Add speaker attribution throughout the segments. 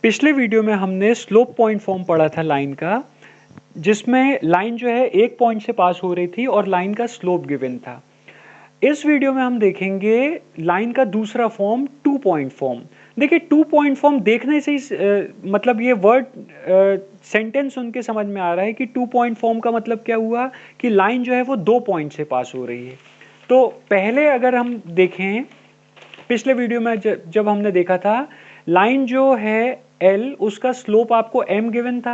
Speaker 1: पिछले वीडियो में हमने स्लोप पॉइंट फॉर्म पढ़ा था लाइन का, जिसमें लाइन जो है एक पॉइंट से पास हो रही थी और लाइन का स्लोप गिवन था। इस वीडियो में हम देखेंगे लाइन का दूसरा फॉर्म, टू पॉइंट फॉर्म। देखिए, टू पॉइंट फॉर्म देखने से ही मतलब ये वर्ड सेंटेंस सुन के समझ में आ रहा है कि टू पॉइंट फॉर्म का मतलब क्या हुआ कि लाइन जो है वो दो पॉइंट से पास हो रही है। तो पहले अगर हम देखें, पिछले वीडियो में जब हमने देखा था, लाइन जो है L, उसका स्लोप आपको m गिवन था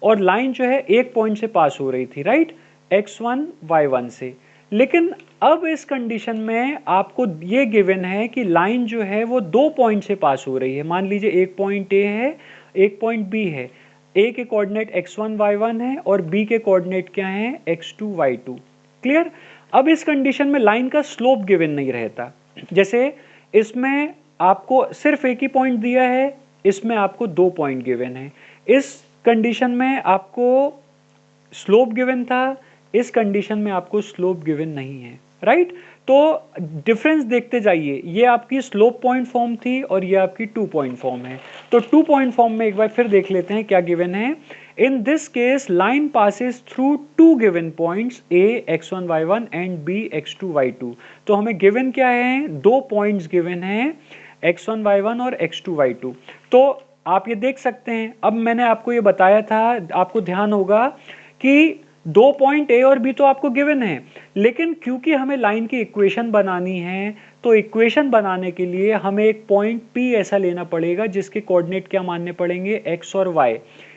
Speaker 1: और लाइन जो है एक पॉइंट से पास हो रही थी, राइट, x1 y1 से। लेकिन अब इस कंडीशन में आपको ये गिवन है कि लाइन जो है वो दो पॉइंट से पास हो रही है। मान लीजिए एक पॉइंट A है, एक पॉइंट B है। A के कोऑर्डिनेट x1 y1 है और B के कोऑर्डिनेट क्या है, x2 y2। क्लियर। अब इस कंडीशन में लाइन का स्लोप गिवन नहीं रहता। जैसे इसमें आपको सिर्फ एक ही पॉइंट दिया है, इसमें आपको दो पॉइंट गिवन है। इस कंडीशन में आपको स्लोप गिवन था, इस कंडीशन में आपको स्लोप गिवन नहीं है, राइट। तो डिफरेंस देखते जाइए, ये आपकी स्लोप पॉइंट फॉर्म थी और ये आपकी टू पॉइंट फॉर्म है। तो टू पॉइंट फॉर्म में एक बार फिर देख लेते हैं क्या गिवन है। In this case line passes through two given points A x1 y1 and B x2 y2। तो हमें गिवन क्या है, दो पॉइंट्स गिवन है, x1 y1 और x2 y2। तो आप ये देख सकते हैं, अब मैंने आपको ये बताया था, आपको ध्यान होगा कि दो पॉइंट A और B तो आपको गिवन है, लेकिन क्योंकि हमें लाइन की इक्वेशन बनानी है, तो इक्वेशन बनाने के लिए हमें एक पॉइंट P ऐसा लेना पड़ेगा जिसके कोऑर्डिनेट क्या मानने पड़ेंगे, x और y।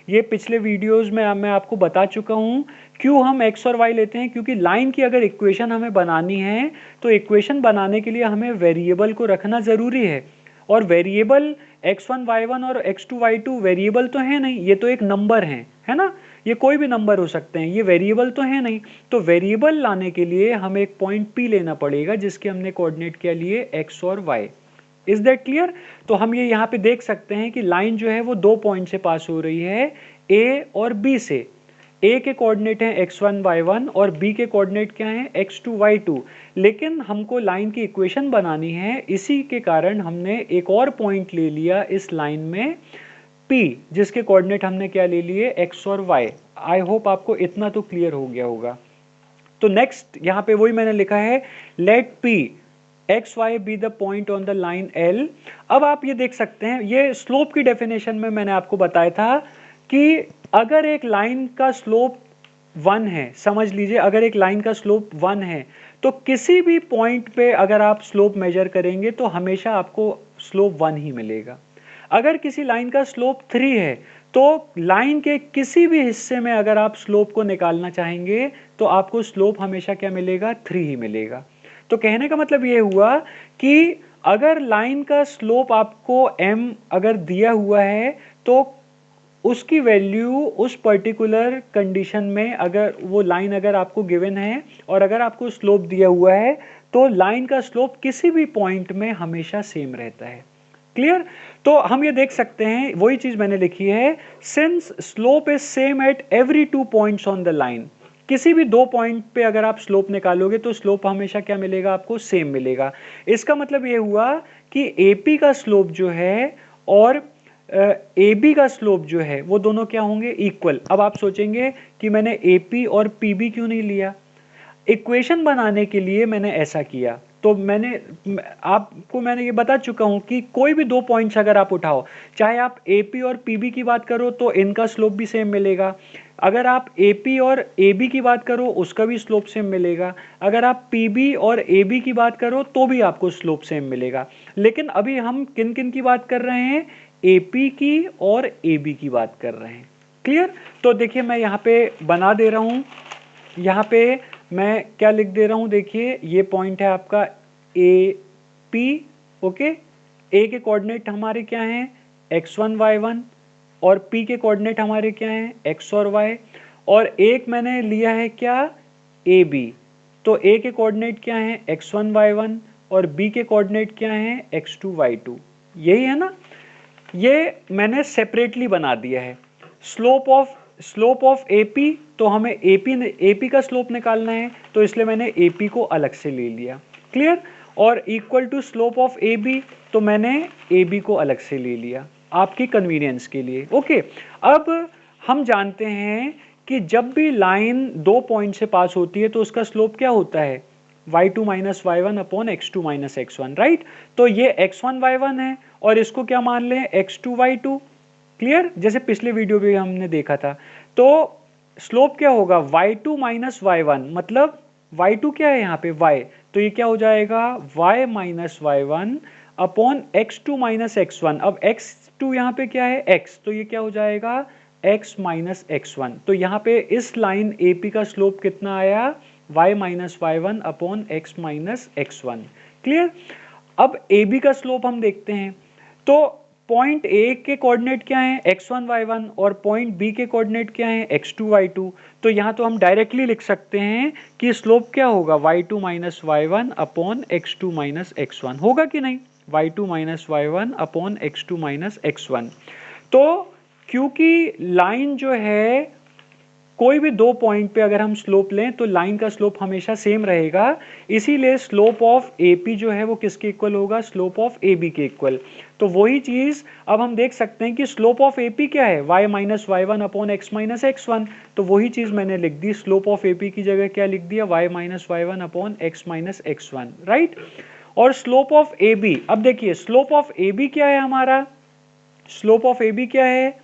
Speaker 1: ये पिछले वीडियोस में मैं आपको बता चुका हूं क्यों हम x और y लेते हैं, क्योंकि लाइन की अगर इक्वेशन हमें बनानी है तो इक्वेशन बनाने के लिए हमें वेरिएबल को रखना जरूरी है। और वेरिएबल x1 y1 और x2 y2 वेरिएबल तो है नहीं, ये तो एक नंबर है ना, ये कोई भी नंबर हो सकते हैं, ये वेरिएबल तो है नहीं। तो वेरिएबल लाने के लिए हमें एक पॉइंट P लेना पड़ेगा जिसके हमने कोऑर्डिनेट क्या लिए, x और y। Is that clear. तो हम ये यहाँ पे देख सकते हैं कि लाइन जो है वो दो पॉइंट से पास हो रही है, A और B से। A के कोऑर्डिनेट हैं x1 y1 और B के कोऑर्डिनेट क्या हैं, x2 y2। लेकिन हमको लाइन की इक्वेशन बनानी है, इसी के कारण हमने एक और पॉइंट ले लिया इस लाइन में P, जिसके कोऑर्डिनेट हमने क्या ले लिए, x और y। आई होप आपको इतना तो क्लियर हो गया होगा। तो नेक्स्ट यहाँ पे वही मैंने लिखा है, let P x y be the point on the line L। अब आप ये देख सकते हैं, ये स्लोप की डेफिनेशन में मैंने आपको बताया था कि अगर एक लाइन का स्लोप 1 है, समझ लीजिए अगर एक लाइन का स्लोप 1 है, तो किसी भी पॉइंट पे अगर आप स्लोप मेजर करेंगे तो हमेशा आपको स्लोप 1 ही मिलेगा। अगर किसी लाइन का स्लोप 3 है, तो लाइन के किसी भी हिस्से में अगर आप स्लोप को निकालना चाहेंगे तो आपको स्लोप हमेशा क्या मिलेगा, 3 ही मिलेगा। तो कहने का मतलब ये हुआ कि अगर लाइन का स्लोप आपको m अगर दिया हुआ है, तो उसकी वैल्यू उस पर्टिकुलर कंडीशन में, अगर वो लाइन अगर आपको गिवन है और अगर आपको स्लोप दिया हुआ है, तो लाइन का स्लोप किसी भी पॉइंट में हमेशा सेम रहता है। क्लियर। तो हम ये देख सकते हैं, वही चीज मैंने लिखी है, since slope is same at every two points on the line. किसी भी दो पॉइंट पे अगर आप स्लोप निकालोगे तो स्लोप हमेशा क्या मिलेगा, आपको सेम मिलेगा। इसका मतलब ये हुआ कि AP का स्लोप जो है और AB का स्लोप जो है वो दोनों क्या होंगे, इक्वल। अब आप सोचेंगे कि मैंने AP और PB क्यों नहीं लिया, इक्वेशन बनाने के लिए मैंने ऐसा किया। तो मैंने ये बता चुका हूं कि कोई भी दो पॉइंट्स अगर आप उठाओ, चाहे आप AP और PB की बात करो तो इनका स्लोप भी सेम मिलेगा। अगर आप AP और AB की बात करो उसका भी स्लोप सेम मिलेगा। अगर आप PB और AB की बात करो तो भी आपको स्लोप सेम मिलेगा। लेकिन अभी हम किन किन की बात कर रहे हैं, AP की और AB की बात कर रहे हैं। क्लियर। तो देखिए मैं यहाँ पे बना दे रहा हूँ, यहाँ पे मैं क्या लिख दे रहा हूं, देखिए ये पॉइंट है आपका AP। ओके, A के कोऑर्डिनेट हमारे क्या हैं, x1 y1 और P के कोऑर्डिनेट हमारे क्या हैं, x और y। और एक मैंने लिया है क्या, AB। तो A के कोऑर्डिनेट क्या हैं, x1 y1 और B के कोऑर्डिनेट क्या हैं, x2 y2। यही है ना, ये मैंने सेपरेटली बना दिया है। स्लोप ऑफ AP, तो हमें AP का स्लोप निकालना है, तो इसलिए मैंने AP को अलग से ले लिया। क्लियर। और equal to slope of AB, तो मैंने AB को अलग से ले लिया। आपकी कन्वीनियंस के लिए। ओके, अब हम जानते हैं कि जब भी लाइन 2 पॉइंट से पास होती है तो उसका स्लोप क्या होता है, y2 minus y1 upon x2 minus x1, right. तो ये x1 y1 है और इसको क्या मान लें, x2 y2। क्लियर, जैसे पिछले वीडियो में हमने देखा था। तो स्लोप क्या होगा, y2 माइनस y1, मतलब y2 क्या है यहाँ पे y, तो ये क्या हो जाएगा y minus y1 upon x2 minus x1। अब x2 यहाँ पे क्या है x, तो ये क्या हो जाएगा x माइनस x1। तो यहाँ पे इस लाइन AP का स्लोप कितना आया, y minus y1 upon x minus x1। Clear. अब AB का स्लोप हम देखते हैं, तो पॉइंट A के कोऑर्डिनेट क्या हैं, x1 y1, और पॉइंट B के कोऑर्डिनेट क्या हैं, x2 y2। तो यहाँ तो हम डायरेक्टली लिख सकते हैं कि स्लोप क्या होगा, y2 minus y1 upon x2 minus x1, होगा कि नहीं, y2 minus y1 upon x2 minus x1। तो क्योंकि लाइन जो है कोई भी 2 पॉइंट पे अगर हम स्लोप लें तो लाइन का स्लोप हमेशा सेम रहेगा, इसीलिए स्लोप ऑफ AP जो है वो किसके इक्वल होगा, स्लोप ऑफ AB के इक्वल। तो वही चीज अब हम देख सकते हैं कि स्लोप ऑफ AP क्या है, y minus y1 upon x minus x1। तो वही चीज मैंने लिख दी, स्लोप ऑफ AP की जगह क्या लिख दिया, y minus y1 upon x minus x1, right. और स्लोप ऑफ AB, अब देखिए स्लोप ऑफ AB क्या है हमारा, स्लोप ऑफ AB क्या है,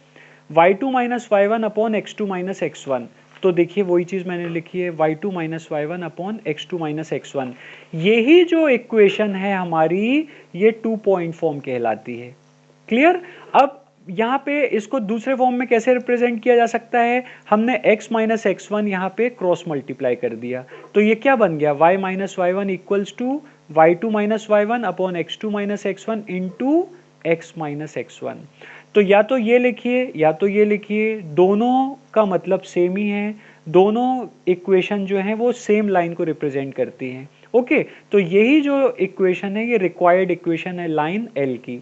Speaker 1: y2 minus y1 upon x2 minus x1। तो देखिए वही चीज मैंने लिखी है, y2 minus y1 upon x2 minus x1। यही जो इक्वेशन है हमारी, ये 2 पॉइंट फॉर्म कहलाती है। क्लियर। अब यहाँ पे इसको दूसरे फॉर्म में कैसे रिप्रेजेंट किया जा सकता है, हमने x माइनस x1 यहाँ पे क्रॉस मल्टीप्लाई कर दिया, तो ये क्या बन गया, y minus y1 equals to y2 minus y1 upon x2 minus x1 into x minus x1। तो या तो ये लिखिए या तो ये लिखिए, दोनों का मतलब सेम ही है, दोनों इक्वेशन जो है वो सेम लाइन को रिप्रेजेंट करती हैं। ओके, तो यही जो इक्वेशन है ये रिक्वायर्ड इक्वेशन है लाइन L की।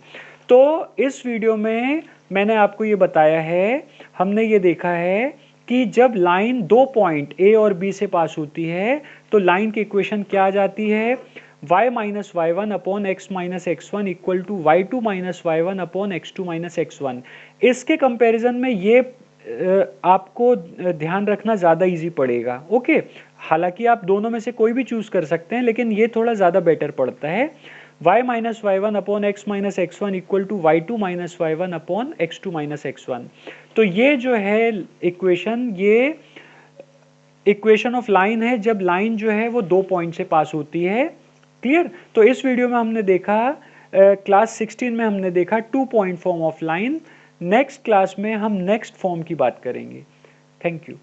Speaker 1: तो इस वीडियो में मैंने आपको ये बताया है, हमने ये देखा है कि जब लाइन 2 पॉइंट A और B से पास होती है तो लाइन की इक्वेशन क्या आ जाती है, y minus y1 upon x minus x1 equal to y2 minus y1 upon x2 minus x1। इसके कंपैरिजन में ये आपको ध्यान रखना ज़्यादा इजी पड़ेगा। ओके, हालांकि आप दोनों में से कोई भी चूज कर सकते हैं, लेकिन ये थोड़ा ज़्यादा बेटर पड़ता है। y minus y1 upon x minus x1 equal to y2 minus y1 upon x2 minus x1। तो ये जो है इक्वेशन, ये इक्वेशन ऑफ लाइन है जब लाइन जो है वो 2 पॉइंट से पास होती है। क्लियर। तो इस वीडियो में हमने देखा, क्लास 16 में हमने देखा 2 point form of line. Next class में हम नेक्स्ट फॉर्म की बात करेंगे। Thank you.